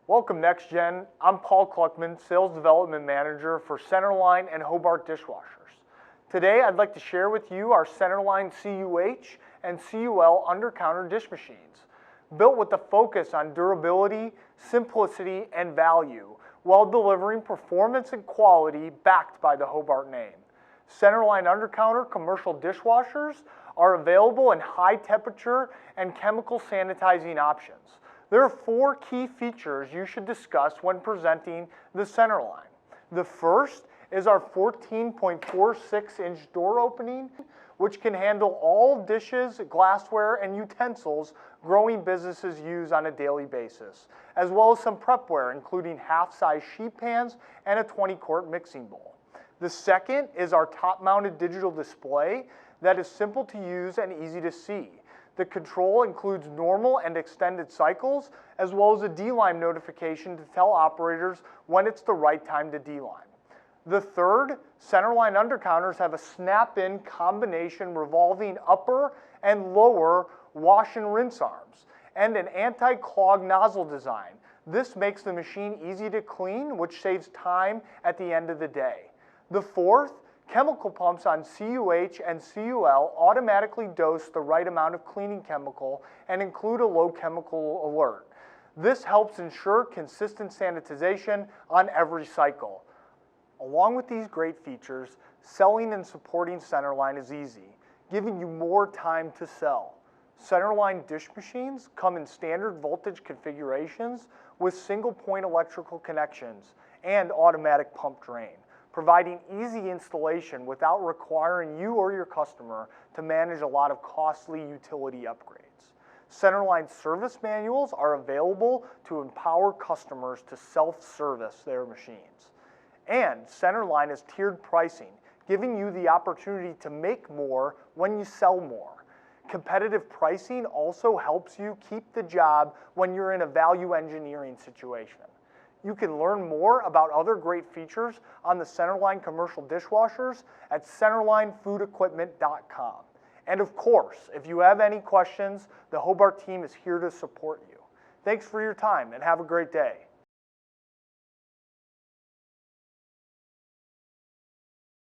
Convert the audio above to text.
Welcome Next Gen. I'm Paul Kluckman, Sales Development Manager for Centerline and Hobart Dishwashers. Today I'd like to share with you our Centerline CUH and CUL Undercounter dish machines, built with a focus on durability, simplicity, and value, while delivering performance and quality backed by the Hobart name. Centerline Undercounter commercial dishwashers are available in high temperature and chemical sanitizing options. There are 4 key features you should discuss when presenting the Centerline. The first is our 14.46-inch door opening, which can handle all dishes, glassware, and utensils growing businesses use on a daily basis, as well as some prepware, including half-size sheet pans and a 20-quart mixing bowl. The second is our top-mounted digital display that is simple to use and easy to see. The control includes normal and extended cycles, as well as a D-line notification to tell operators when it's the right time to D-line. The third, Centerline Undercounters have a snap-in combination revolving upper and lower wash and rinse arms, and an anti-clog nozzle design. This makes the machine easy to clean, which saves time at the end of the day. The fourth, chemical pumps on CUH and CUL automatically dose the right amount of cleaning chemical and include a low chemical alert. This helps ensure consistent sanitization on every cycle. Along with these great features, selling and supporting Centerline is easy, giving you more time to sell. Centerline dish machines come in standard voltage configurations with single-point electrical connections and automatic pump drain, providing easy installation without requiring you or your customer to manage a lot of costly utility upgrades. Centerline service manuals are available to empower customers to self-service their machines. And Centerline is tiered pricing, giving you the opportunity to make more when you sell more. Competitive pricing also helps you keep the job when you're in a value engineering situation. You can learn more about other great features on the Centerline commercial dishwashers at centerlinefoodequipment.com. And of course, if you have any questions, the Hobart team is here to support you. Thanks for your time and have a great day.